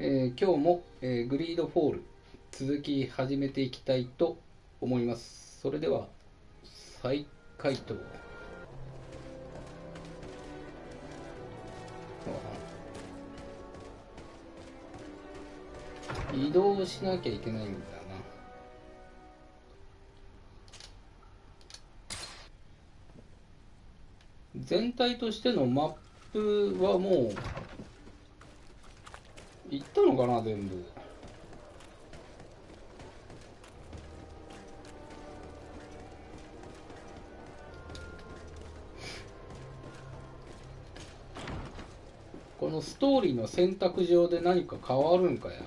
今日も、グリードフォール続き始めていきたいと思います。それでは再回答。移動しなきゃいけないんだな。全体としてのマップはもう行ったのかな、全部。このストーリーの選択上で何か変わるんかや。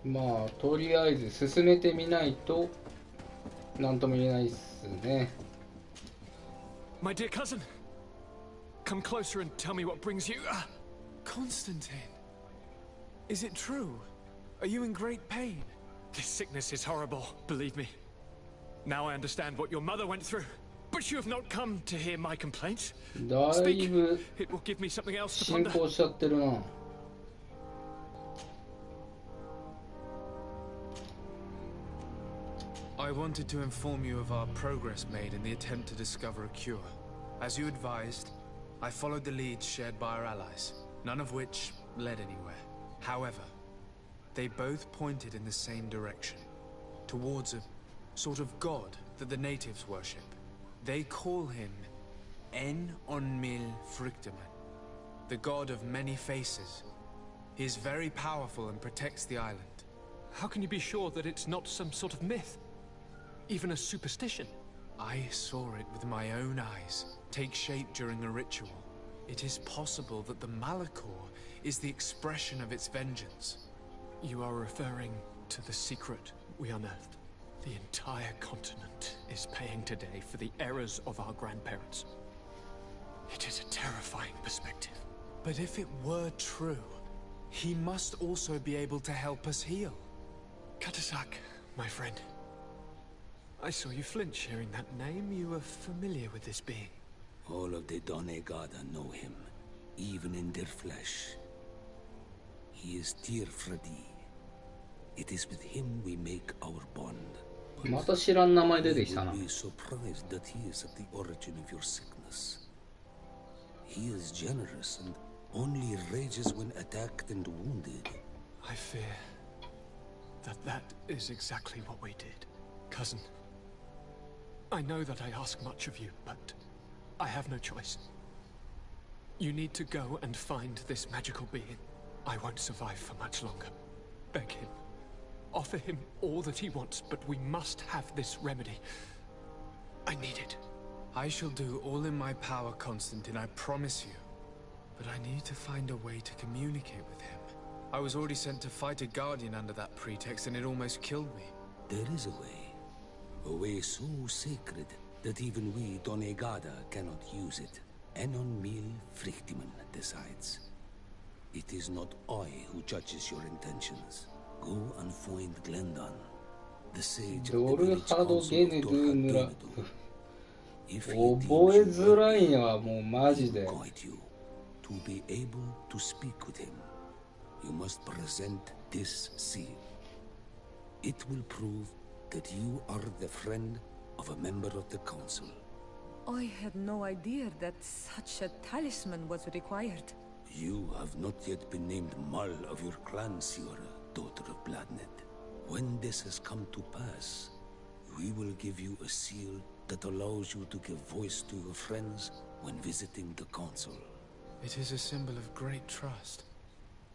まあとりあえず進めてみないと何とも言えないっすね。My dear cousin, come closer and tell me what brings you. Constantine, is it true? Are you in great pain? This sickness is horrible, believe me. Now I understand what your mother went through. But you have not come to hear my complaints. だいぶ It will give me something else to 進 ponder. 行しちゃってるな。I wanted to inform you of our progress made in the attempt to discover a cure. As you advised, I followed the leads shared by our allies, none of which led anywhere. However, they both pointed in the same direction, towards a sort of god that the natives worship. They call him En-on-mil Frictaman, the god of many faces. He is very powerful and protects the island. How can you be sure that it's not some sort of myth? Even a superstition? I saw it with my own eyes take shape during a ritual. It is possible that the Malachor is the expression of its vengeance. You are referring to the secret we unearthed. The entire continent is paying today for the errors of our grandparents. It is a terrifying perspective. But if it were true, he must also be able to help us heal. Katasak, my friend. I saw you flinch hearing that name. You were familiar with this being. All of the Donegada know him, even in their flesh. He is Tirfradi. It is with him we make our bond. また知らん名前出てきたな。 You will be surprised that he is at the origin of your sickness. He is generous and only rages when attacked and wounded. I fear that is exactly what we did. Cousin, I know that I ask much of you, but I have no choice. You need to go and find this magical being. I won't survive for much longer. Beg him. Offer him all that he wants, but we must have this remedy. I need it. I shall do all in my power, Constantine, I promise you. But I need to find a way to communicate with him. I was already sent to fight a guardian under that pretext, and it almost killed me. There is a way so sacred that even we Donegada cannot use it. En-on-mil Frictaman decides. It is not I who judges your intentions. Go and find Glendan, the sage of the village council of Dorhadunadu. If he deems you 覚えづらいのはもうマジ he で。 will guide you to be able to speak with him. You must present this seal. It will prove that you are the friend of a member of the council. I had no idea that such a talisman was required. You have not yet been named Mal of your clan, Siora, daughter of Bladnet. When this has come to pass, we will give you a seal that allows you to give voice to your friends when visiting the council. It is a symbol of great trust.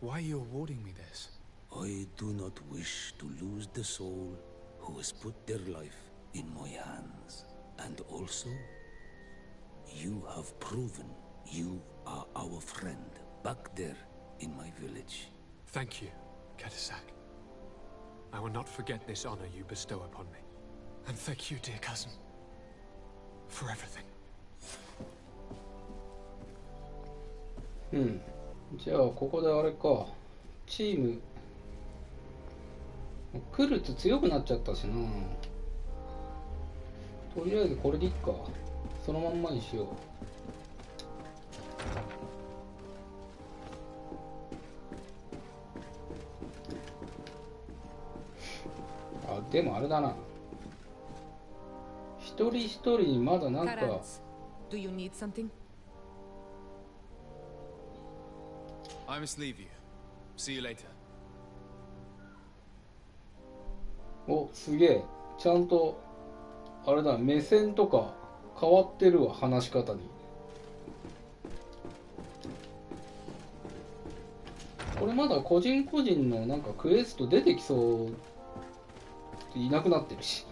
Why are you awarding me this? I do not wish to lose the soul who has put their life in my hands. And also, you have proven you are our friend back there in my village. Thank you, Katasak. I will not forget this honor you bestow upon me. And thank you, dear cousin, for everything. じゃあここであれか。チームクルツ強くなっちゃったしな。とりあえずこれでいっか。そのまんまにしよう。あ、でもあれだな、一人一人にまだなんか Do you need something? I must leave you. See you later. お、すげえ、ちゃんとあれだ、目線とか変わってるわ、話し方に。これまだ個人個人のなんかクエスト出てきそうっていなくなってるし。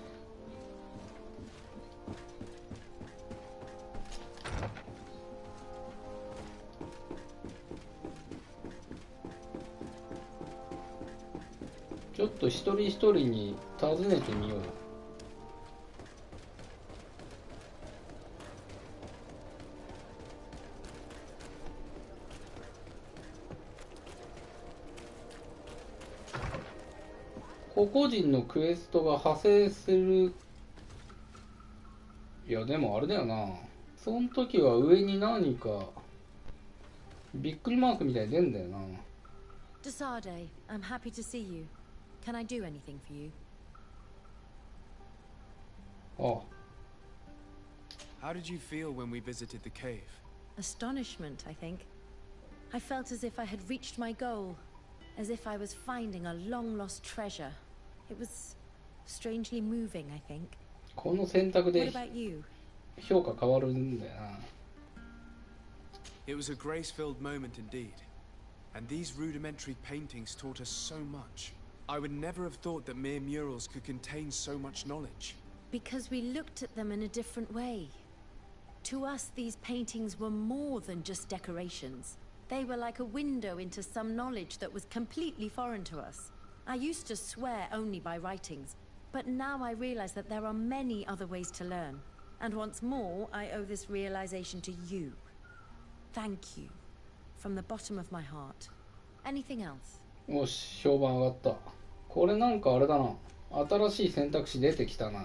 ちょっと一人一人に尋ねてみよう。個々人のクエストが派生する。いやでもあれだよな、その時は上に何かびっくりマークみたいに出んだよな。 Desade, I'm happy to see you. Can I do anything for you? あ、 How did you feel when we visited the cave? Astonishment, I think. I felt as if I had reached my goal, as if I was finding a long-lost treasure. It was strangely moving, I think. この選択 What で about you? 評価変わるんだよな。 It was a grace-filled moment indeed. And these rudimentary paintings taught us so much. I would never have thought that mere murals could contain so much knowledge. Because we looked at them in a different way. To us, these paintings were more than just decorations. They were like a window into some knowledge that was completely foreign to us. I used to swear only by writings, but now I realize that there are many other ways to learn. And once more, I owe this realization to you. Thank you. From the bottom of my heart. Anything else? よし、評判上がった。これなんかあれだな、新しい選択肢出てきたな。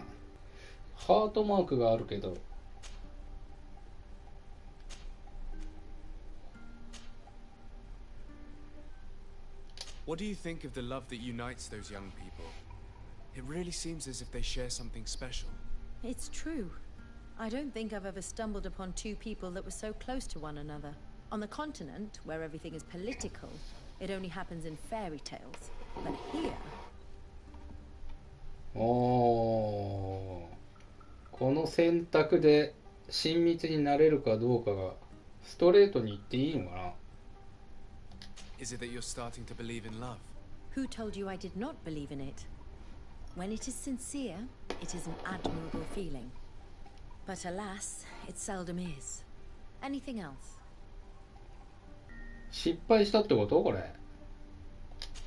ハートマークがあるけど。What do you think of the love that unites those young people? It really seems as if they share something special. It's true. I don't think I've ever stumbled upon two people that were so close to one another. On the continent, where everything is political, it only happens in fairy tales. But here... おー、この選択で親密になれるかどうかがストレートに言っていいのかな。 Is it that you're starting to believe in love? Who told you I did not believe in it? When it is sincere, it is an admirable feeling. But alas, it seldom is. Anything else? 失敗したってことこれ。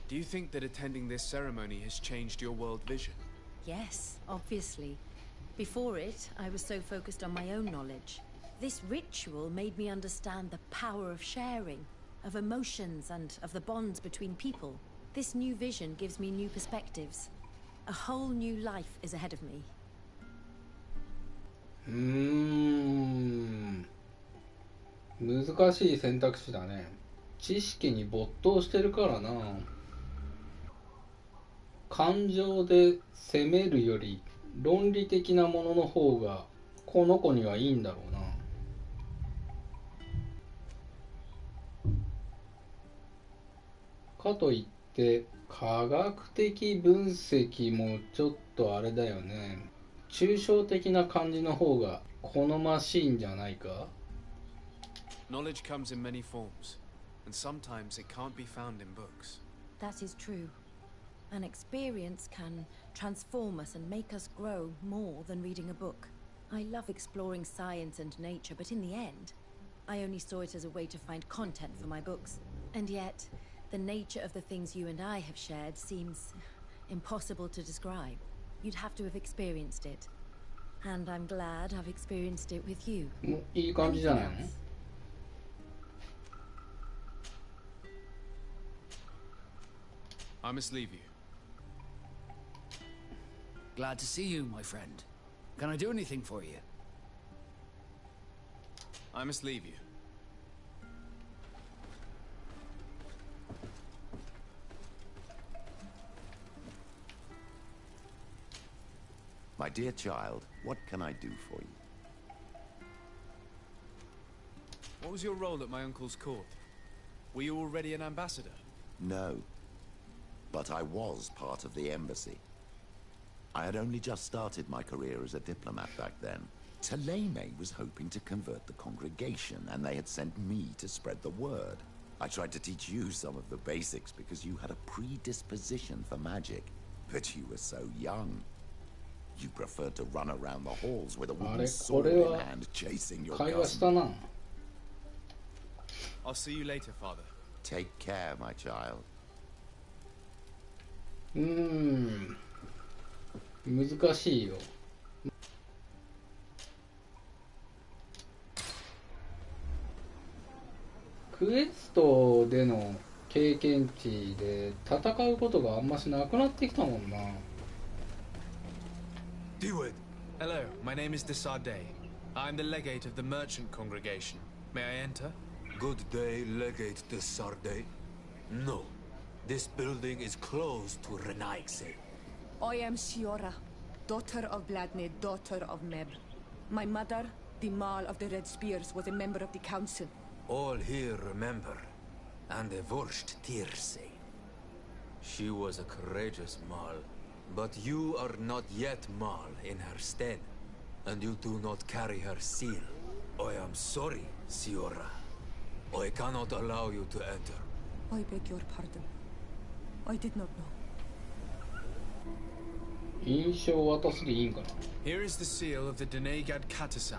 Do you think that attending this ceremony has changed your world vision? Yes, obviously. Before it, I was so focused on my own knowledge. This ritual made me understand the power of sharing, of emotions and of the bonds between people. This new vision gives me new perspectives. A whole new life is ahead of me. 難しい選択肢だね。知識に没頭してるからな。感情で責めるより論理的なものの方がこの子にはいいんだろうな。かといって科学的分析もちょっとあれだよね。抽象的な感じの方が好ましいんじゃないか。 Knowledge comes in many forms, and sometimes it can't be found in books. That is true. An experience can transform us and make us grow more than reading a book. I love exploring science and nature, but in the end, I only saw it as a way to find content for my books. And yet, the nature of the things you and I have shared seems impossible to describe. You'd have to have experienced it. And I'm glad I've experienced it with you. いい感じじゃないの? I must leave you. Glad to see you, my friend. Can I do anything for you? I must leave you. My dear child, what can I do for you? What was your role at my uncle's court? Were you already an ambassador? No. But I was part of the embassy. I had only just started my career as a diplomat back then. Taleme was hoping to convert the congregation, and they had sent me to spread the word. I tried to teach you some of the basics because you had a predisposition for magic, but you were so young. You preferred to run around the halls with a wooden sword in hand, chasing your cousin. I'll see you later, father. Take care, my child. 難しいよ。クエストでの経験値で戦うことがあんましなくなってきたもんな。Do it. Hello, my name is Desardet. I'm the legate of the merchant congregation. May I enter? Good day, Legate Desardet. No, this building is closed to Renaigse. I am Siora, daughter of Bladne, daughter of Meb. My mother, the Mal of the Red Spears, was a member of the council. All here remember, and the Vorsht Tirse. She was a courageous Mal, but you are not yet Mal in her stead, and you do not carry her seal. I am sorry, Siora. I cannot allow you to enter. I beg your pardon. I did not know. 印象を渡すでいいんかな。 Here is the seal of the Denegad Katasach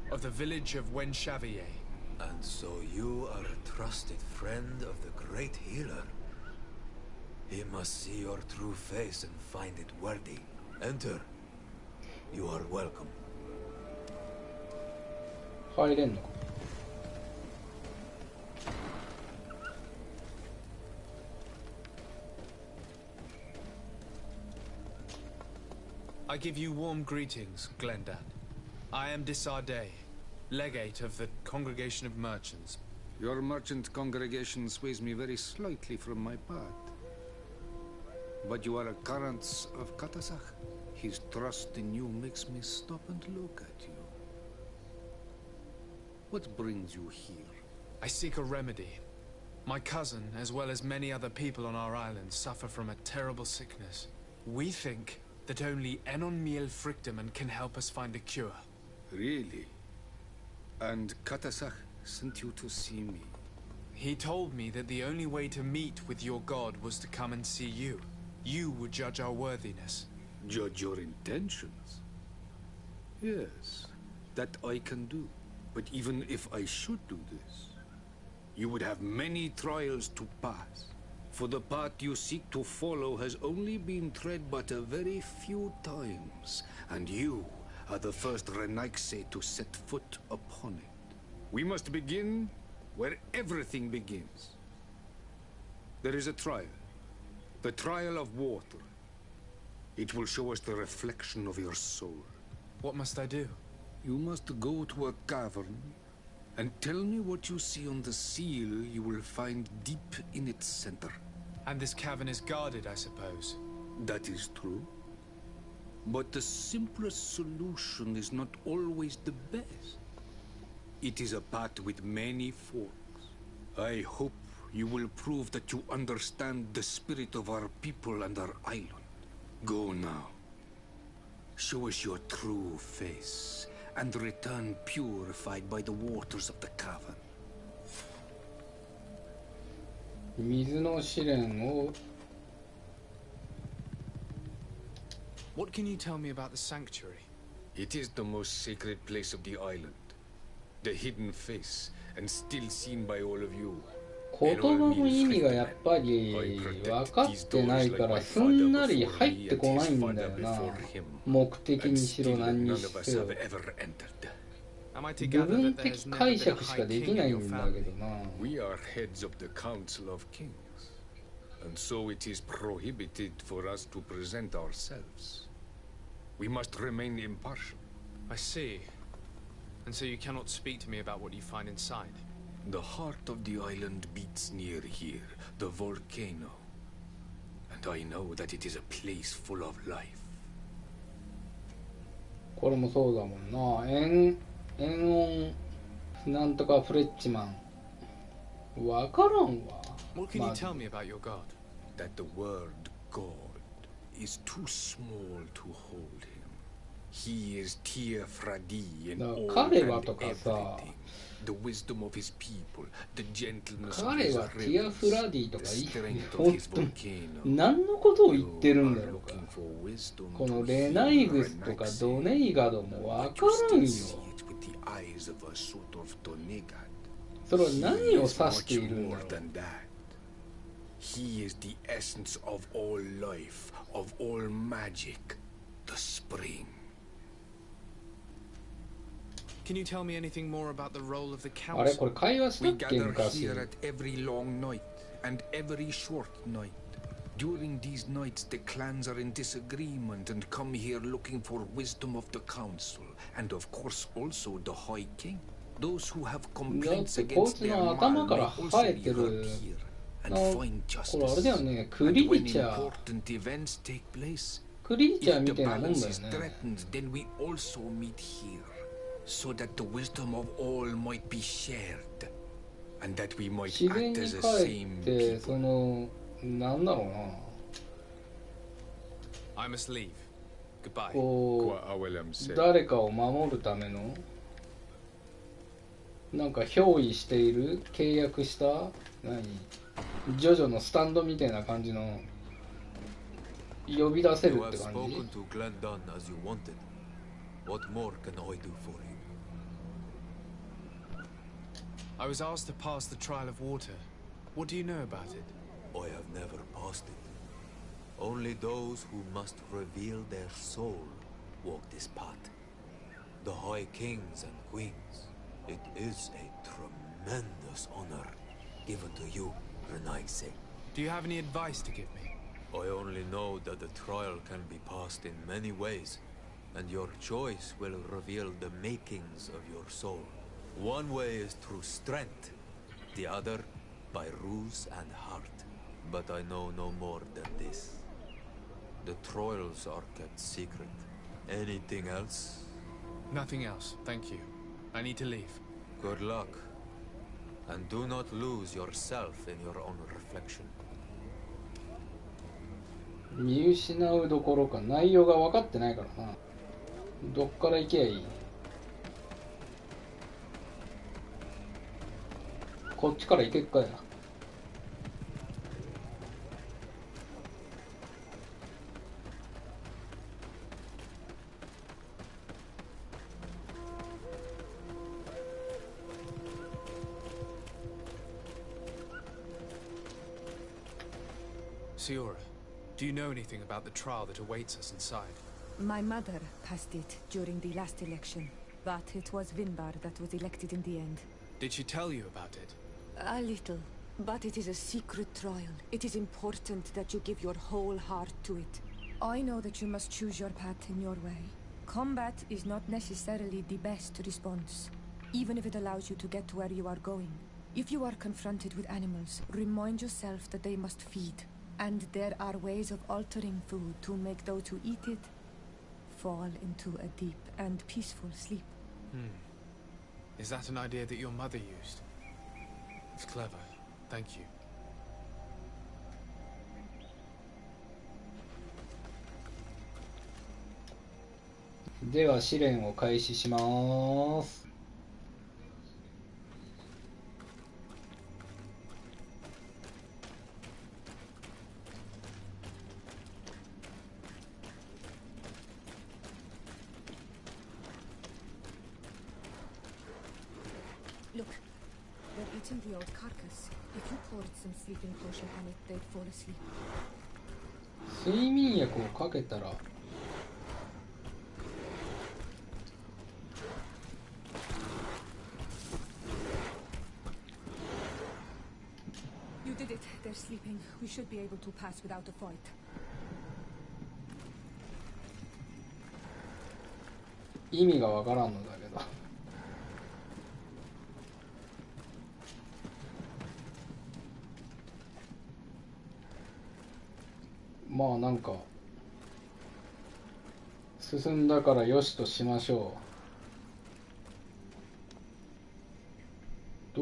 of the village of Wenchavier. And so you are a trusted friend of the great healer. He must see your true face and find it worthy. Enter. You are welcome. 入れんのか。I give you warm greetings, Glendan. I am Desardet, legate of the Congregation of Merchants. Your merchant congregation sways me very slightly from my path. But you are a current of Katasach. His trust in you makes me stop and look at you. What brings you here? I seek a remedy. My cousin, as well as many other people on our island, suffer from a terrible sickness. We think that only Enon Miel Frictiman can help us find a cure. Really? And Katasach sent you to see me? He told me that the only way to meet with your god was to come and see you. You would judge our worthiness. Judge your intentions? Yes, that I can do. But even if I should do this, you would have many trials to pass. For the path you seek to follow has only been tread but a very few times, and you are the first Renaigse to set foot upon it. We must begin where everything begins. There is a trial, the trial of water. It will show us the reflection of your soul. What must I do? You must go to a cavern and tell me what you see on the seal you will find deep in its center. And this cavern is guarded, I suppose. That is true. But the simplest solution is not always the best. It is a path with many forks. I hope you will prove that you understand the spirit of our people and our island. Go now. Show us your true face, and return purified by the waters of the cavern. 水の試練を What can you tell me about the sanctuary? It is the most sacred place of the island. The hidden face, and still seen by all of you. 言葉の意味がやっぱり分かってないからすんなり入ってこないんだよな。目的にしろ何にしろ部分的解釈しかできないんだけどな。 We are heads of the Council of Kings, and so it is prohibited for us to present ourselves. We must remain impartial. I see. And so you cannot speak to me about what you find inside? The heart of the island beats near here, the volcano. And I know that it is a place full of life. これもそうだもんな。円音なんとかフレッチマン。わからんわ。What can you tell me about your god? That the word God is too small to hold him. He is Tia Fradi in all and everything. The wisdom of his people, the gentleness of his rivers, the strength of his volcano. 何のことを言ってるんだろうか。このレナイグスとかドネイガドもわからんよ。それは何を指しているんだろう。He is the essence of all life, of all magic, the spring. Can you tell me anything more about the role of the あれ council? これ会話したっけ We gather 昔。 here at every long night and every short night. During these nights, the clans are in disagreement and come here looking for wisdom of the council, and of course also the High King. Those who have だっ complaints てこい against つ their の mal 頭か may ら also 生え be て heard る here and の find これあ justice. れだよね。ク And リ when ーチャー important events take place, クリーチャー if み the たいなもんだ balance よ is ね。 threatened, then we also meet here, so that the wisdom of all might be shared, and that we might 自然 act に as a 帰 same って people. そのなんだろうな。 I must leave. Goodbye. こう誰かを守るためのなんか憑依している契約したジョジョのスタンドみたいな感じの呼び出せる You って have 感じ。 spoken to Glendon as you wanted. What more can I do for you? I was asked to pass the trial of water. What do you know about it? I have never passed it. Only those who must reveal their soul walk this path. The High Kings and Queens. It is a tremendous honor given to you, Renaise. Do you have any advice to give me? I only know that the trial can be passed in many ways, and your choice will reveal the makings of your soul. One way is through strength, the other by ruse and heart. But I know no more than this. The trials are kept secret. Anything else? Nothing else, thank you. I need to leave. Good luck. And do not lose yourself in your own reflection. 見失うどころか内容が分かってないからな。どっから行けばいい？こっちから行けっかや。Siora, do you know anything about the trial that awaits us inside? My mother passed it during the last election, but it was Vinbar that was elected in the end. Did she tell you about it? A little, but it is a secret trial. It is important that you give your whole heart to it. I know that you must choose your path in your way. Combat is not necessarily the best response, even if it allows you to get to where you are going. If you are confronted with animals, remind yourself that they must feed. And there are ways of altering food to make those who eat it fall into a deep and peaceful sleep. Is that an idea that your mother used? It's clever. Thank you. では試練を開始します。Look, they're eating the old carcass. If you poured some sleeping potion on it, they'd fall asleep. 睡眠薬をかけたら You did it. They're sleeping. We should be able to pass without a fight. 意味がわからんのだけどまあなんか進んだからよしとしましょう。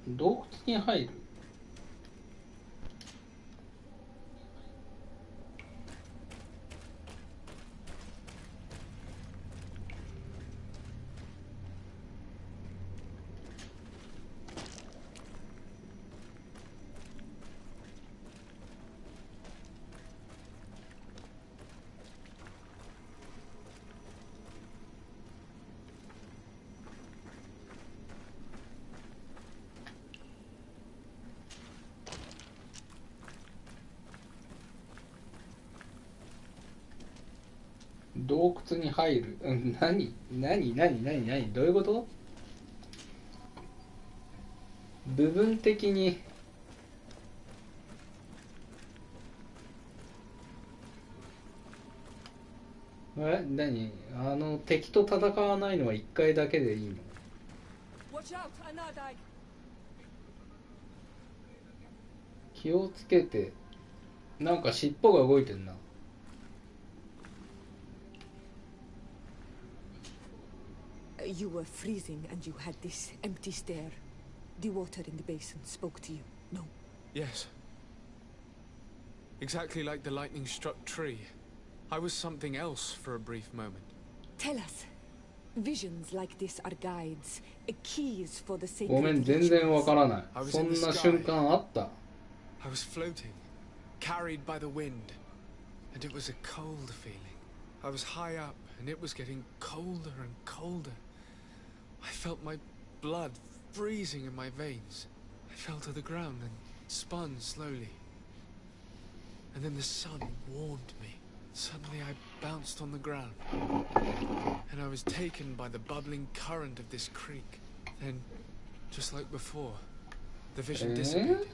洞窟に入る。洞窟に入る。何どういうこと？部分的に何？敵と戦わないのは1回だけでいいの？気をつけて。なんか尻尾が動いてんな。You were freezing and you had this empty stare. The water in the basin spoke to you, no? Yes. Exactly like the lightning-struck tree. I was something else for a brief moment. Tell us. Visions like this are guides, keys for the sacred. ごめん、全然わからない。そんな瞬間あった。I was floating, carried by the wind, and it was a cold feeling. I was high up, and it was getting colder and colder. I felt my blood freezing in my veins. I fell to the ground and spun slowly. And then the sun warmed me. Suddenly I bounced on the ground. And I was taken by the bubbling current of this creek. Then, just like before, the vision dissipated.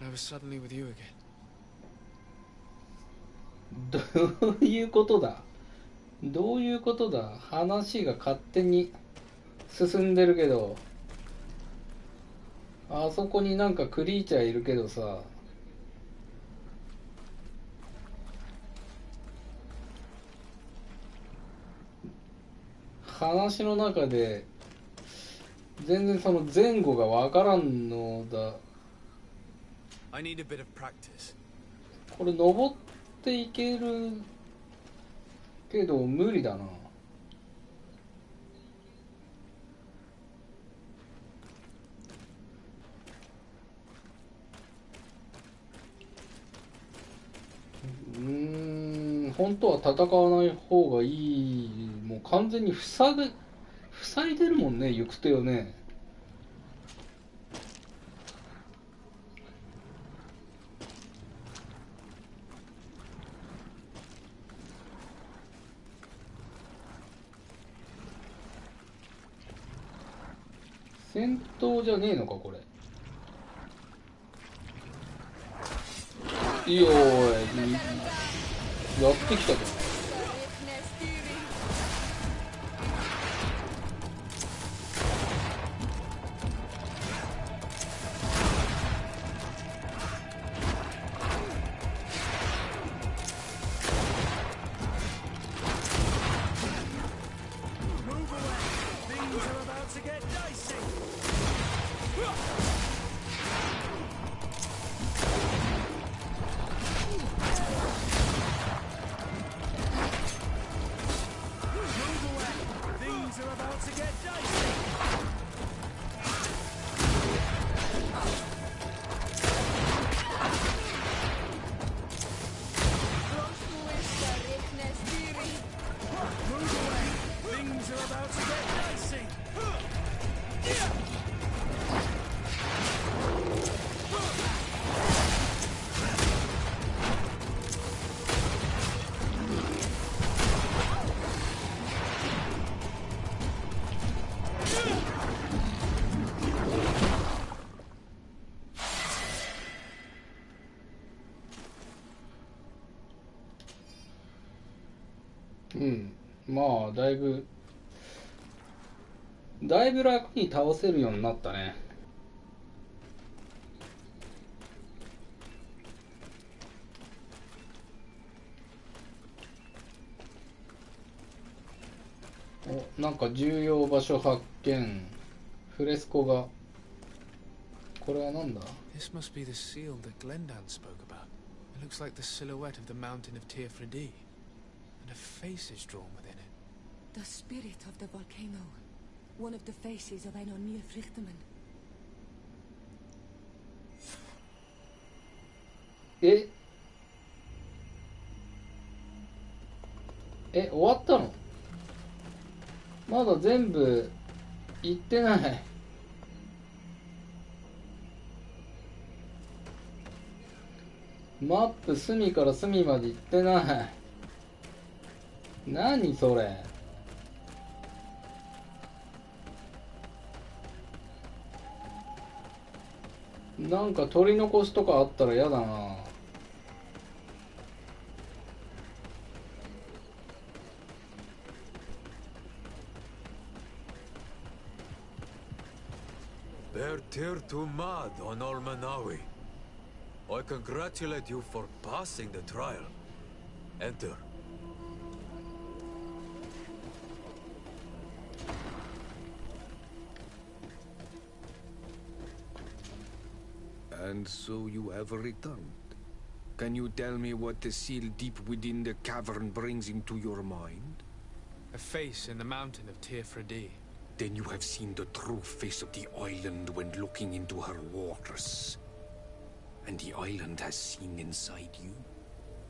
And I was suddenly with you again. どういうことだ？どういうことだ？話が勝手に進んでるけど、あそこになんかクリーチャーいるけどさ、話の中で全然その前後がわからんのだ。I need a bit of practice. これ登っていけるけど無理だな。本当は戦わない方がいい。もう完全に塞いでるもんね、行く手をね。戦闘じゃねえのかこれ。いいよー、やってきたけど。まあだいぶ楽に倒せるようになったね。なんか重要場所発見。フレスコが。これはなんだ？ This must be the seal that Glendan spoke about. It looks like the silhouette of the mountain of Tearfredi, and a face is drawn within it. The spirit of the volcano. One of the faces of Einar Frichtman. 終わったの？まだ全部行ってない。マップ隅から隅まで行ってない。何それ。なんか取り残しとかあったら嫌だな。Tear to mud on Almanawi. I congratulate you for passing the trial. Enter. And so you have returned. Can you tell me what the seal deep within the cavern brings into your mind? A face in the mountain of Tearfredi. Then you have seen the true face of the island when looking into her waters. And the island has seen inside you.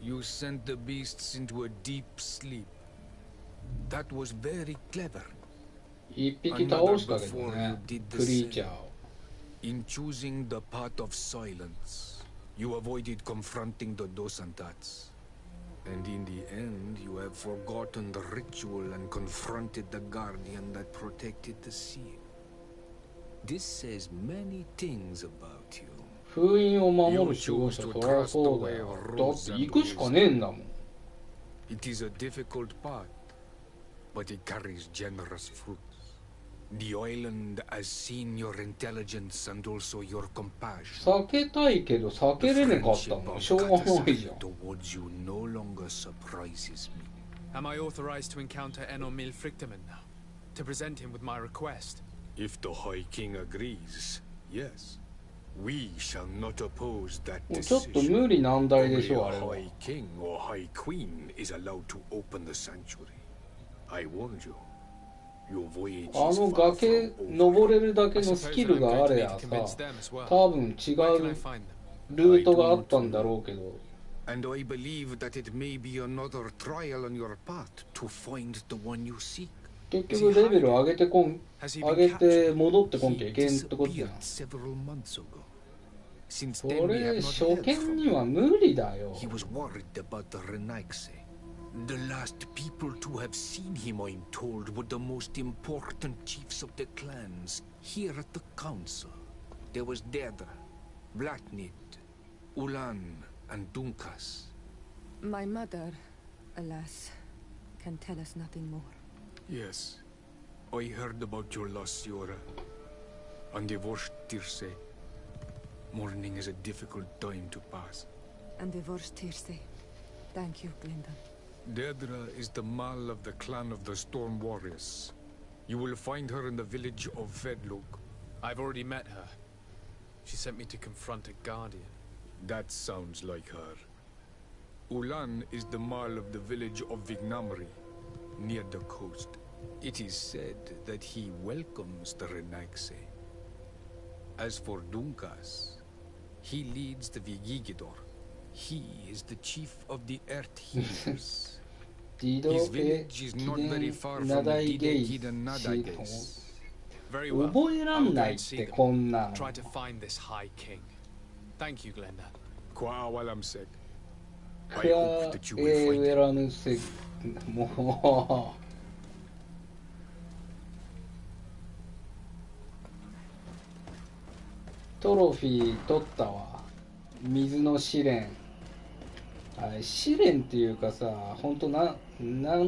You sent the beasts into a deep sleep. That was very clever. 一匹倒したけどね、クリーチャーを。In choosing the path of silence, you avoided confronting the Dosantats. And in the end, you have forgotten the ritual and confronted the guardian that protected the seal. This says many things about you. 封印を守る守護者、そりゃそうだよ。だって行くしかねえんだもん。It is a difficult path, but it carries generous fruits. The island has seen your intelligence and also your compassion. 避けたいけど避けれなかったもん。しょうがないじゃん。Towards you no longer surprises me. Am I authorized to encounter Einar Frichtman now? To present him with my request? If the High King agrees, yes. We shall not oppose that ちょっと decision. 無理難題でしょ、 Only あれ a は。 High King or High Queen is allowed to open the sanctuary. I warned you. Your voyage あ is の far 崖 from 登 over. れるだけのスキルがあれやさ、多分違 Where can I う find them? ルートがあったんだろうけど。 And I believe that it may be another trial on your path to find the one you seek. 結局レベル上げて戻ってこんきゃいけんってことじゃん。 Several months ago. Since そ then we れ have not 初 heard 見 from に him. は無理だよ。 He was worried about the Renaigse. The last people to have seen him, I'm told, were the most important chiefs of the clans here at the council. There was Deirdre, Blacknit, Ulan, and Dunkas. My mother, alas, can tell us nothing more. Yes, I heard about your loss, Siora. And divorced Tirce. Mourning is a difficult time to pass. And divorced Tirce. Thank you, Glendan. Deirdre is the Mal of the clan of the Storm Warriors. You will find her in the village of Vedlug. I've already met her. She sent me to confront a guardian. That sounds like her. Ulan is the Mal of the village of Vignamri, near the coast. It is said that he welcomes the Renaigse. As for Dunkas, he leads the Vigigidor. He is the chief of the Earth Healers. His village is not very far from Didekid and Nadages. Very well. 覚えら I ん will な go い and っ see て them. こんなの。 Try to find this High King. Thank you, Glendan. Kwa Walamsek. クラウェラヌセもうトロフィー取ったわ。水の試練。あれ試練っていうかさ、ほんとなん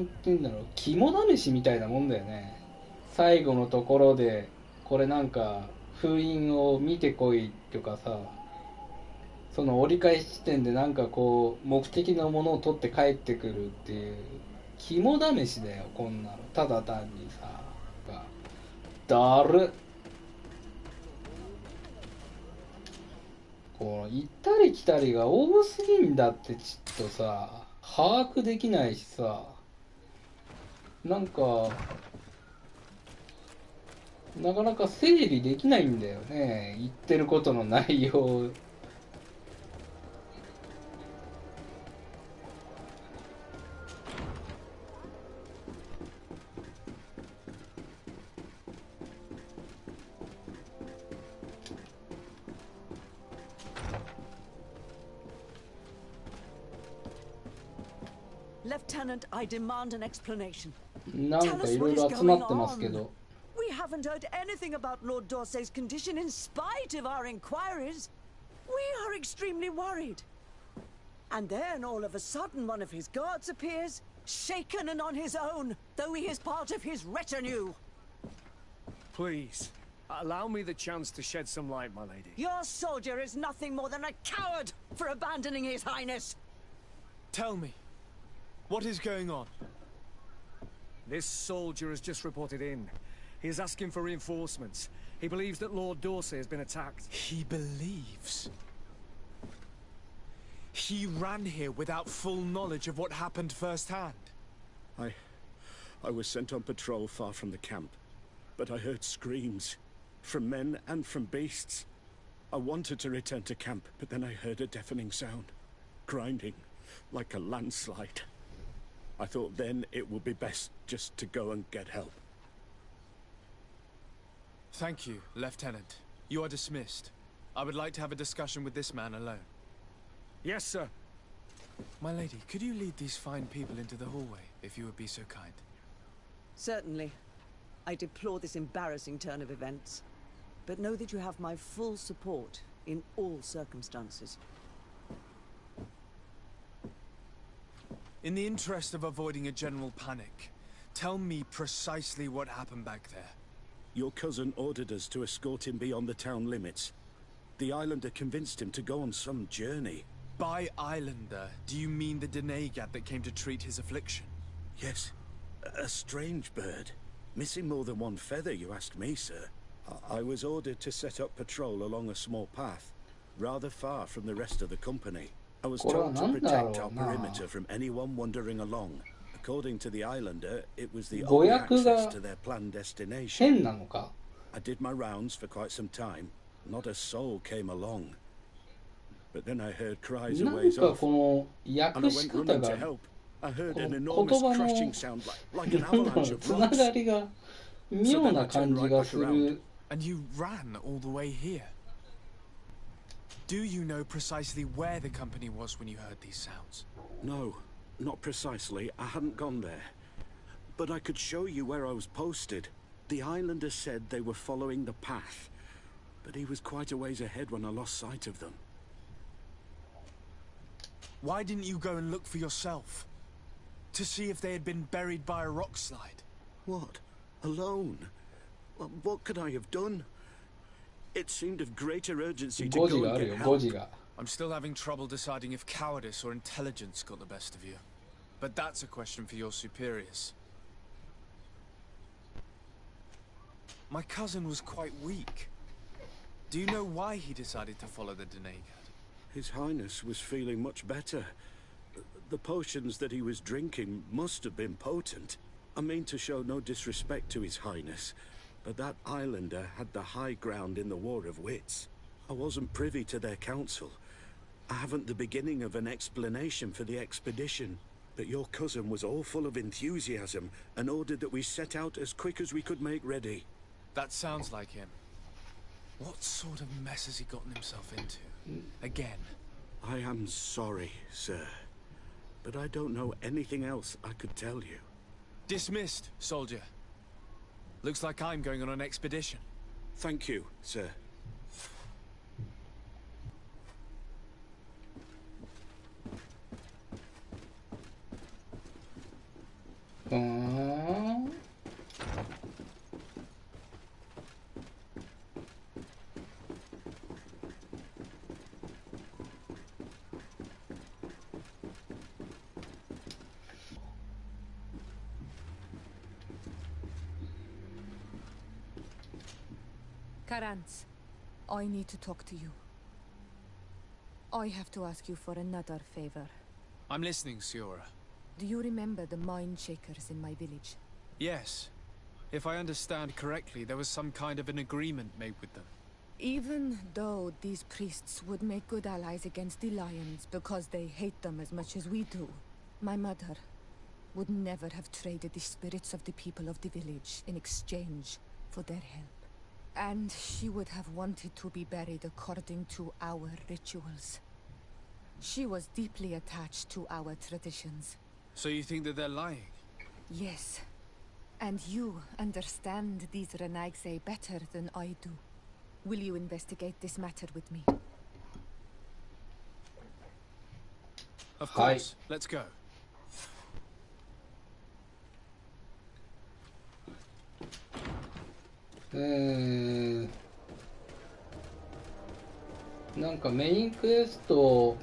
て言うんだろう、肝試しみたいなもんだよね。最後のところでこれなんか封印を見てこいとかさ、その折り返し地点でなんかこう目的のものを取って帰ってくるっていう肝試しだよこんなの。ただ単にさだるこの行ったり来たりが多すぎんだって。ちょっとさ把握できないしさ、なんかなかなか整理できないんだよね、言ってることの内容。Lieutenant, I demand an explanation. なんかいろいろ集まってますけど。We haven't heard anything about Lord Dorsey's condition in spite of our inquiries. We are extremely worried. And then all of a sudden one of his guards appears, shaken and on his own, though he is part of his retinue. Please, allow me the chance to shed some light, my lady. Your soldier is nothing more than a coward for abandoning his highness. Tell me, what is going on? This soldier has just reported in. He is asking for reinforcements. He believes that Lord Dorsey has been attacked. He believes? He ran here without full knowledge of what happened firsthand. I was sent on patrol far from the camp, but I heard screams, from men and from beasts. I wanted to return to camp, but then I heard a deafening sound, grinding, like a landslide. I thought then it would be best just to go and get help. Thank you, Lieutenant. You are dismissed. I would like to have a discussion with this man alone. Yes, sir. My lady, could you lead these fine people into the hallway, if you would be so kind? Certainly. I deplore this embarrassing turn of events, but know that you have my full support in all circumstances. In the interest of avoiding a general panic, tell me precisely what happened back there. Your cousin ordered us to escort him beyond the town limits. The islander convinced him to go on some journey. By islander, do you mean the Denegat that came to treat his affliction? Yes, a strange bird. Missing more than one feather, you asked me, sir. I was ordered to set up patrol along a small path, rather far from the rest of the company. I was told to protect our perimeter from anyone wandering along. According to the islander, it was the only access to their planned destination. I did my rounds for quite some time. Not a soul came along. But then I heard cries a ways off, and I went running to help. I heard an enormous crashing sound like an avalanche of rocks. So then I turned right back around. And you ran all the way here? Do you know precisely where the company was when you heard these sounds? No, not precisely. I hadn't gone there. But I could show you where I was posted. The islander said they were following the path, but he was quite a ways ahead when I lost sight of them. Why didn't you go and look for yourself? To see if they had been buried by a rock slide? What? Alone? Well, what could I have done? It seemed of greater urgency to go and get help. I'm still having trouble deciding if cowardice or intelligence got the best of you. But that's a question for your superiors. My cousin was quite weak. Do you know why he decided to follow the Denegat? His Highness was feeling much better. The potions that he was drinking must have been potent. I mean to show no disrespect to His Highness, but that islander had the high ground in the War of Wits. I wasn't privy to their counsel. I haven't the beginning of an explanation for the expedition, but your cousin was all full of enthusiasm and ordered that we set out as quick as we could make ready. That sounds like him. What sort of mess has he gotten himself into? Again? I am sorry, sir, but I don't know anything else I could tell you. Dismissed, soldier. Looks like I'm going on an expedition. Thank you, sir. Karantz, I need to talk to you. I have to ask you for another favor. I'm listening, Siora. Do you remember the mine shakers in my village? Yes. If I understand correctly, there was some kind of an agreement made with them. Even though these priests would make good allies against the Lions because they hate them as much as we do, my mother would never have traded the spirits of the people of the village in exchange for their help. And she would have wanted to be buried according to our rituals. She was deeply attached to our traditions. So you think that they're lying? Yes. And you understand these Renagse better than I do. Will you investigate this matter with me? Of course. Let's go. なんかメインクエスト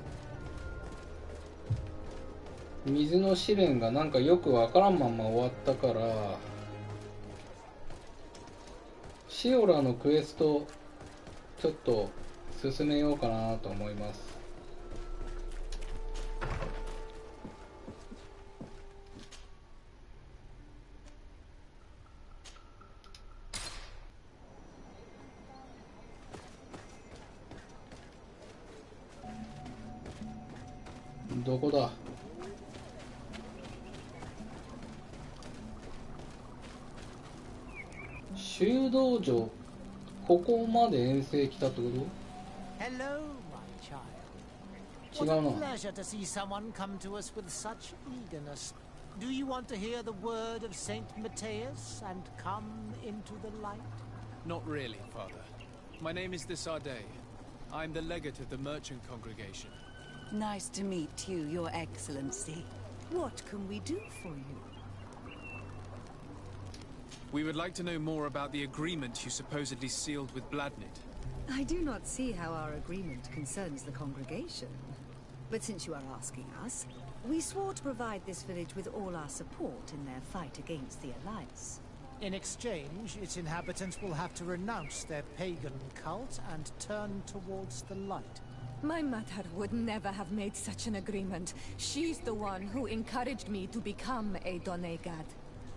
水の試練がなんかよくわからんまま終わったから、シオラのクエストちょっと進めようかなと思います。どこだ？修道場、ここまで遠征来たってこと？ Hello, my child. 違うな。 What a pleasure to see someone come to us with such eagerness. Do you want to hear the word of Saint Matthias and come into the light? Not really, Father. My name is Desardet. I'm the legate of the merchant congregation. Nice to meet you, Your Excellency. What can we do for you? We would like to know more about the agreement you supposedly sealed with Bladnid. I do not see how our agreement concerns the congregation. But since you are asking us, we swore to provide this village with all our support in their fight against the Alliance. In exchange, its inhabitants will have to renounce their pagan cult and turn towards the light. My mother would never have made such an agreement. She's the one who encouraged me to become a Donegad.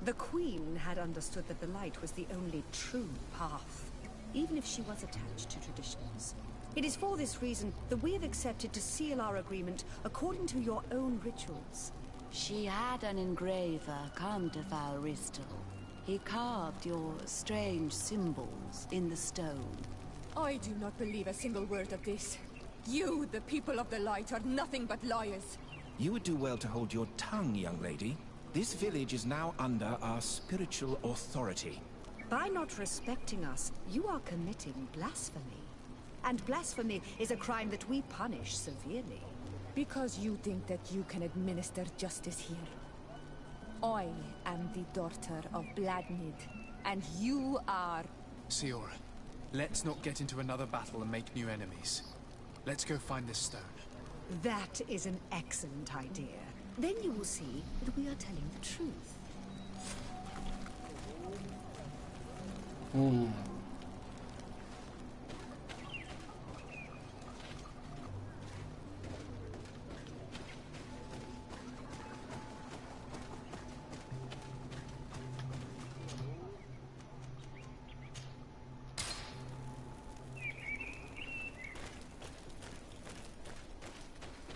The Queen had understood that the light was the only true path, even if she was attached to traditions. It is for this reason that we have accepted to seal our agreement according to your own rituals. She had an engraver come to Valristal. He carved your strange symbols in the stone. I do not believe a single word of this. You, the people of the light, are nothing but liars. You would do well to hold your tongue, young lady. This village is now under our spiritual authority. By not respecting us, you are committing blasphemy. And blasphemy is a crime that we punish severely. Because you think that you can administer justice here. I am the daughter of Bladnid, and you are... Siora, let's not get into another battle and make new enemies. Let's go find this stone. That is an excellent idea. Then you will see that we are telling the truth.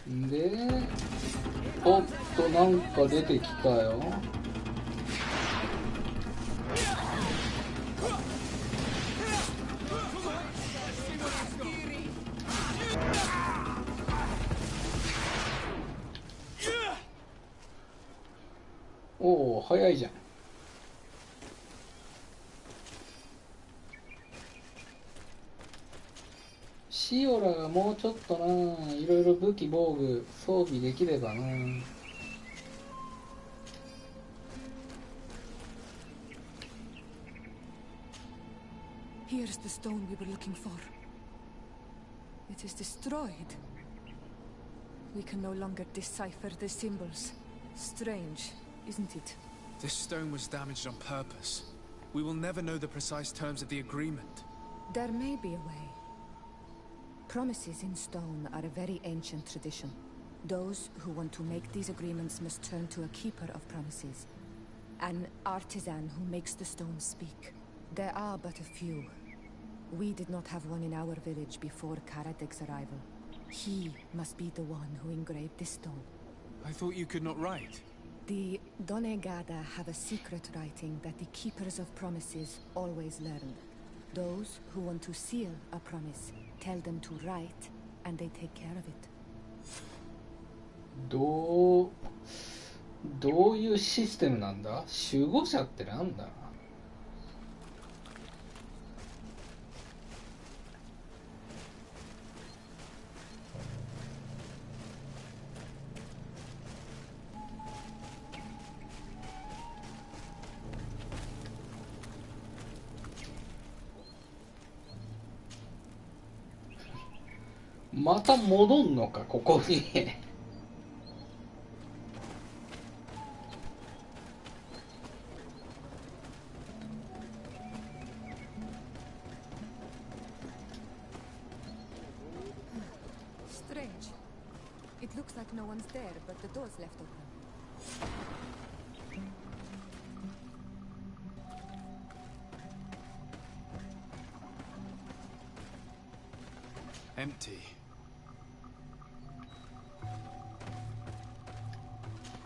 で、おっとなんか出てきたよ。おお、早いじゃん。シオラがもうちょっとな、いろいろ武器防具装備できればな。Here's the stone we were looking for. It is destroyed. We can no longer decipher the symbols. Strange, isn't it? This stone was damaged on purpose. We will never know the precise terms of the agreement. There may be a way. Promises in stone are a very ancient tradition. Those who want to make these agreements must turn to a keeper of promises. An artisan who makes the stones speak. There are but a few. We did not have one in our village before Karadeg's arrival. He must be the one who engraved this stone. I thought you could not write. The Donegada have a secret writing that the keepers of promises always learn. Those who want to seal a promise tell them to write, and they take care of it. どういうシステムなんだ？守護者ってなんだ？また戻んのか、ここに。Strange. It looks like no one's there, but the door's left open. Empty.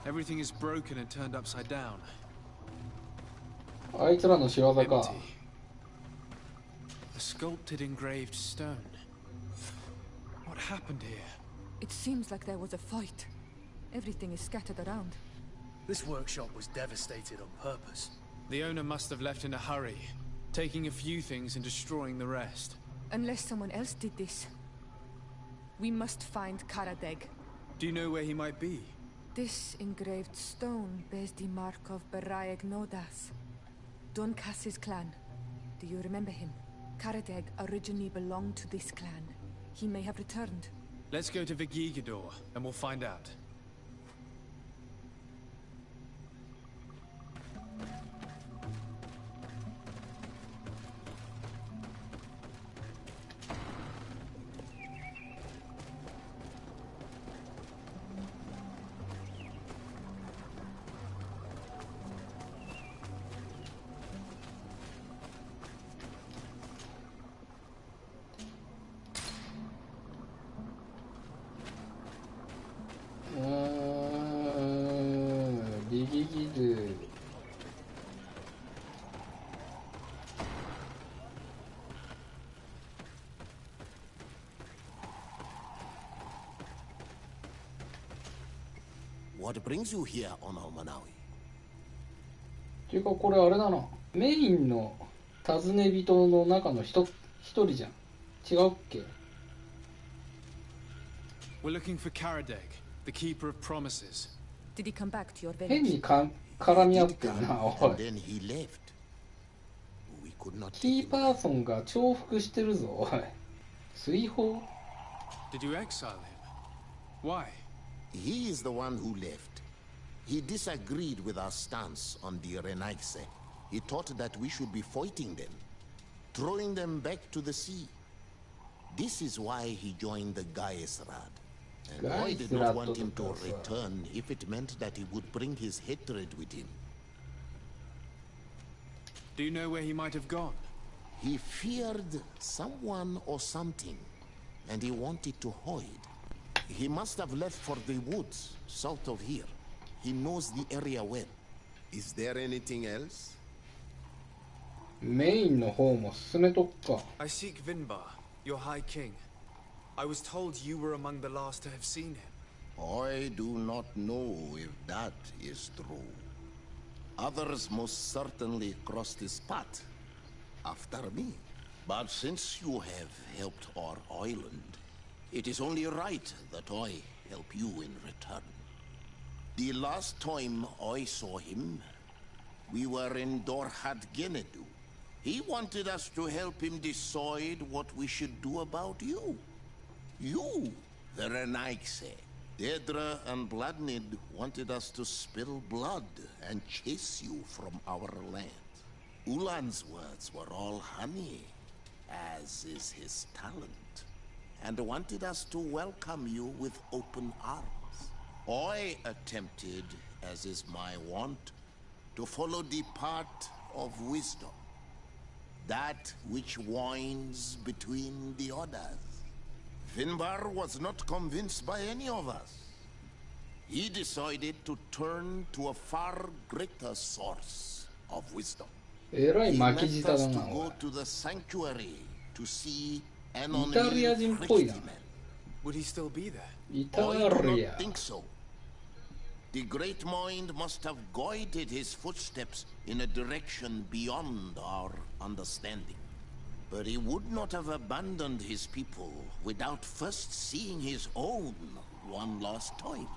Everything is broken and turned upside down. あいつらの仕業か。Empty. A sculpted engraved stone. What happened here? It seems like there was a fight. Everything is scattered around. This workshop was devastated on purpose. The owner must have left in a hurry, taking a few things and destroying the rest. Unless someone else did this. We must find Karadeg. Do you know where he might be? This engraved stone bears the mark of Baraeg Nodas, Donkas's clan. Do you remember him? Karadeg originally belonged to this clan. He may have returned. Let's go to Vigigador, and we'll find out. What brings you here, Ono Manawi? ていうかこれあれだな。メインの尋ね人の中の一人じゃん。違うっけ？ We're looking for Karadeg, the keeper of promises. Did he come back to your village? 変に絡み合ってるな、おい。Then he left. We could not キーパーソンが重複してるぞ、おい。追放？ Did you exile him? Why? He is the one who left. He disagreed with our stance on the Renaigse. He thought that we should be fighting them, throwing them back to the sea. This is why he joined the Gaesrad. And I did not want him to return if it meant that he would bring his hatred with him. Do you know where he might have gone? He feared someone or something, and he wanted to hide. He must have left for the woods, south of here. He knows the area well. Is there anything else? メインの方も進めとくか。 I seek Vinbar, your High King. I was told you were among the last to have seen him. I do not know if that is true. Others most certainly crossed his path after me. But since you have helped our island, it is only right that I help you in return. The last time I saw him, we were in Dorhat Genedu. He wanted us to help him decide what we should do about you. You, the Renaigse. Dedra and Bladnid wanted us to spill blood and chase you from our land. Ulan's words were all honey, as is his talent, and wanted us to welcome you with open arms. I attempted, as is my wont, to follow the path of wisdom, that which winds between the others. Finbar was not convinced by any of us. He decided to turn to a far greater source of wisdom. He meant us to go to the sanctuary to see an Would he still be there? I do not think so. The great mind must have guided his footsteps in a direction beyond our understanding. But he would not have abandoned his people without first seeing his own one last time.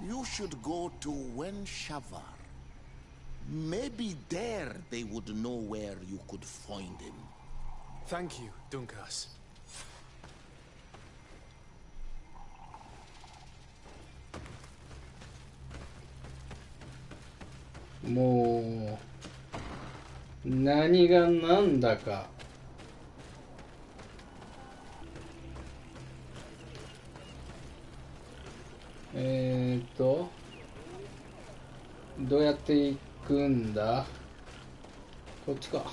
You should go to Wen Shavar. Maybe there they would know where you could find him. Thank you, Dunkas.もう何が何だか。どうやって行くんだ？こっちか。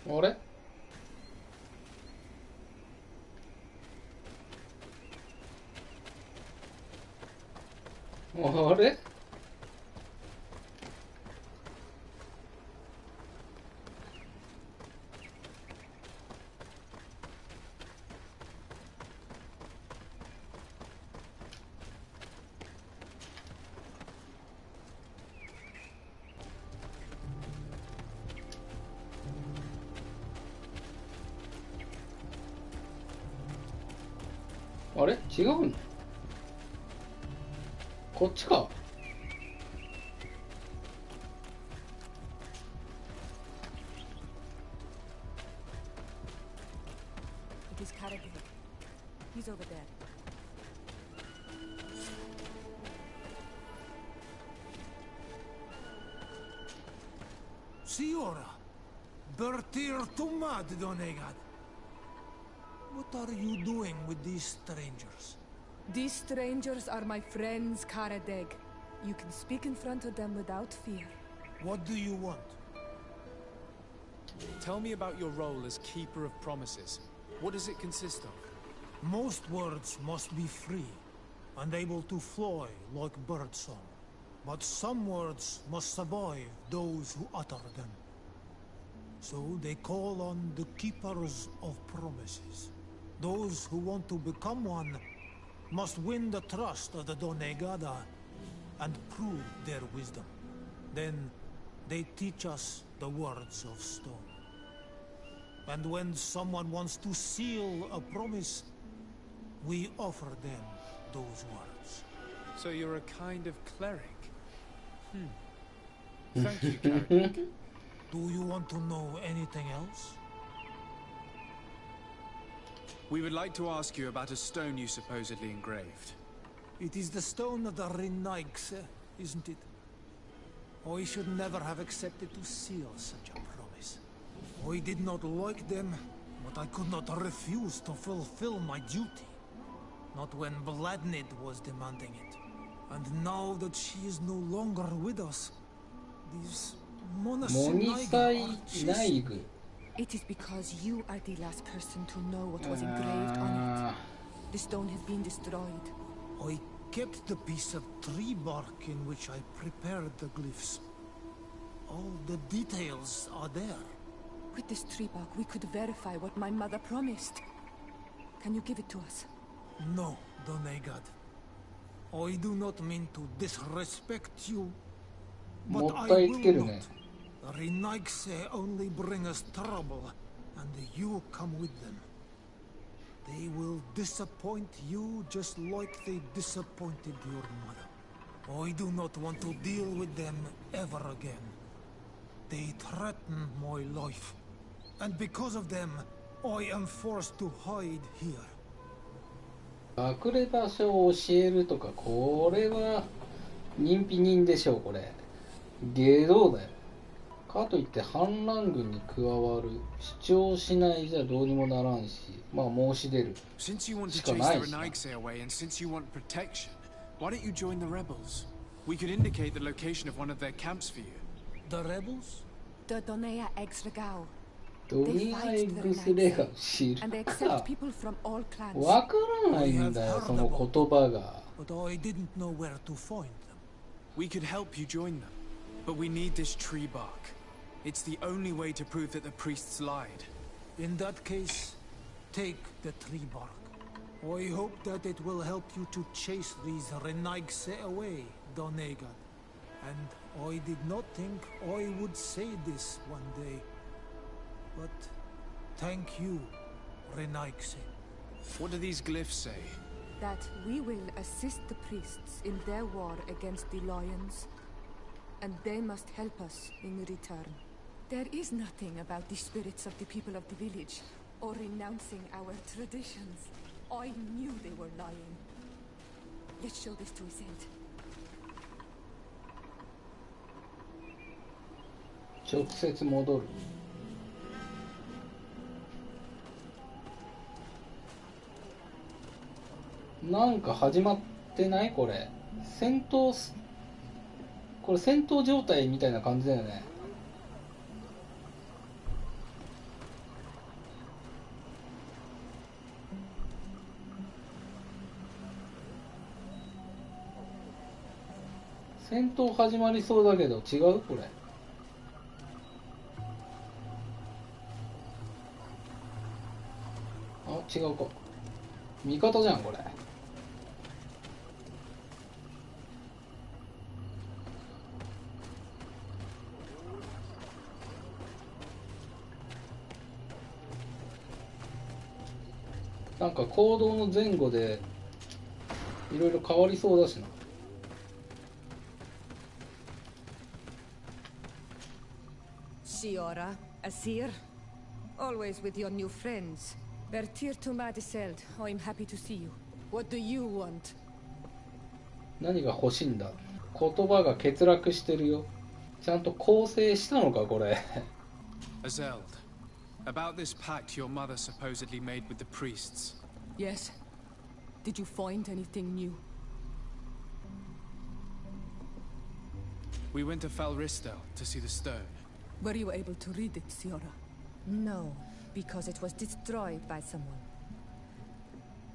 あれ？あれ？あれ？違うの？こっちか。It is Karagir. He's over there. Siora, Bertir Tumad Donegad. What are you doing with these strangers? These strangers are my friends, Karadeg. You can speak in front of them without fear. What do you want? Tell me about your role as Keeper of Promises. What does it consist of? Most words must be free, and able to fly like birdsong. But some words must survive those who utter them. So they call on the Keepers of Promises. Those who want to become one must win the trust of the Donegada and prove their wisdom. Then they teach us the words of stone. And when someone wants to seal a promise, we offer them those words. So you're a kind of cleric? Thank you, Carrick. Do you want to know anything else? We would like to ask you about a stone you supposedly engraved. It is the stone of the Renaigse, isn't it? I should never have accepted to seal such a promise. I did not like them, but I could not refuse to fulfill my duty. Not when Vladnid was demanding it. And now that she is no longer with us, these Monisai Naigu. It is because you are the last person to know what was engraved on it. The stone has been destroyed. I kept the piece of tree bark in which I prepared the glyphs. All the details are there. With this tree bark, we could verify what my mother promised. Can you give it to us? No, Donegad. I do not mean to disrespect you, but I will not. Renaigse only bring us trouble, and you come with them. They will disappoint you just like they disappointed your mother. I do not want to deal with them ever again. They threaten my life, and because of them, I am forced to hide here. 隠れ場所を教えるとか、これは人否人でしょう。これ下道だよ。かといって反乱軍に加わる、主張しないじゃどうにもならんし、まあ申し出るしかないしな。 Why don't you join the rebels? We could indicate the location of one of their camps for you. The rebels? The Donea Exregao. ドニアエグスレガ知るか。わからないんだよ、その言葉が。But I didn't know where to find them. We could help you join them, but we need this tree bark. It's the only way to prove that the priests lied. In that case, take the tree bark. I hope that it will help you to chase these Renaigse away, Donegad. And I did not think I would say this one day. But thank you, Renaigse. What do these glyphs say? That we will assist the priests in their war against the lions, and they must help us in return. There is nothing about the spirits of the people of the village, or renouncing our traditions. I knew they were lying. Let's show this to his end. 直接戻る。なんか始まってない？これ戦闘、これ戦闘状態みたいな感じだよね。戦闘始まりそうだけど違う？これあ、違うか。味方じゃんこれ。なんか行動の前後でいろいろ変わりそうだしな。Siora, Asir, always with your new friends. Bertir to Madiseld, I'm happy to see you. What do you want? 何が欲しいんだ。言葉が欠落してるよ。ちゃんと構成したのかこれ。Azeld, about this pact your mother supposedly made with the priests. Yes. Did you find anything new? We went to Falristel to see the stone. Were you able to read it, Siora? No, because it was destroyed by someone.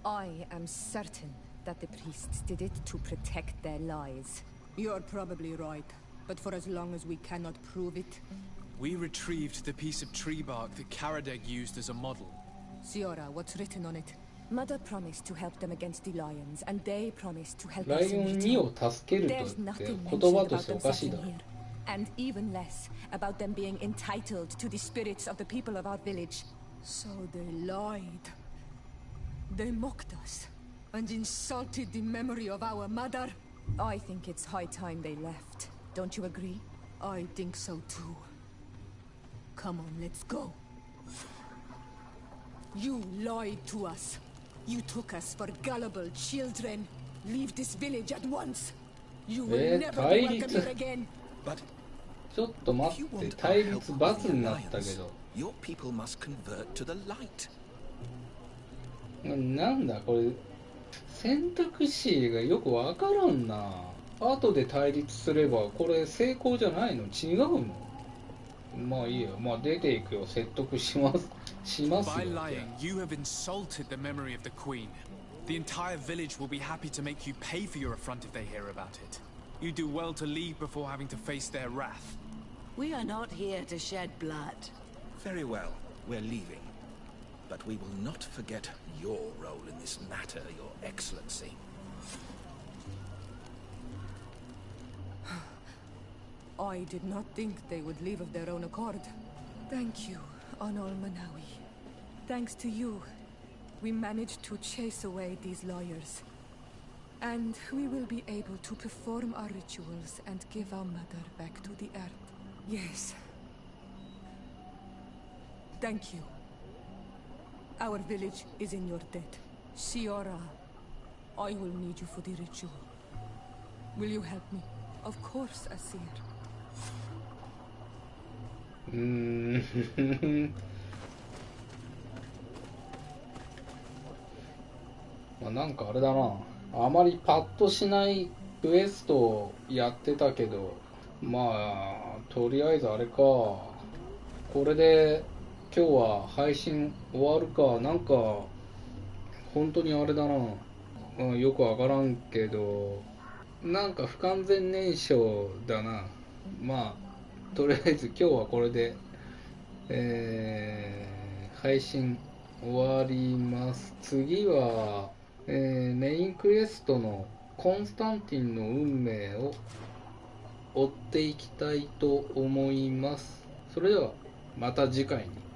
I am certain that the priests did it to protect their lies. You're probably right, but for as long as we cannot prove it... We retrieved the piece of tree bark that Karadeg used as a model. Siora, what's written on it? Mother promised to help them against the lions, and they promised to help us in return. There's nothing mentioned about them settling here. And even less about them being entitled to the spirits of the people of our village. So they lied. They mocked us and insulted the memory of our mother. I think it's high time they left. Don't you agree? I think so too. Come on, let's go. You lied to us. You took us for gullible children. Leave this village at once. You will never be welcome here again. But ちょっと待って、対立×になったけど。Your people must convert to the light. なんだこれ、選択肢がよくわからんな。後で対立すればこれ成功じゃないの？違うの？まあいいよ。まあ出ていくよ。説得します。しますよ。By lying, you have insulted the memory of the Queen. The entire village will be happy to make you pay for your affront if they hear about it. You do well to leave before having to face their wrath. We are not here to shed blood. Very well, we're leaving. But we will not forget your role in this matter, Your Excellency. I did not think they would leave of their own accord. Thank you, Anol Manawi. Thanks to you, we managed to chase away these lawyers. And we will be able to perform our rituals and give our mother back to the earth. Yes. Thank you. Our village is in your debt. Siora, I will need you for the ritual. Will you help me? Of course, Asir. まあなんかあれだな。あまりパッとしないクエストをやってたけど、まあとりあえずあれか。これで今日は配信終わるか。なんか本当にあれだな。よくわからんけど、なんか不完全燃焼だな。まあとりあえず今日はこれで、配信終わります。次は、メインクエストのコンスタンティンの運命を追っていきたいと思います。それではまた次回に。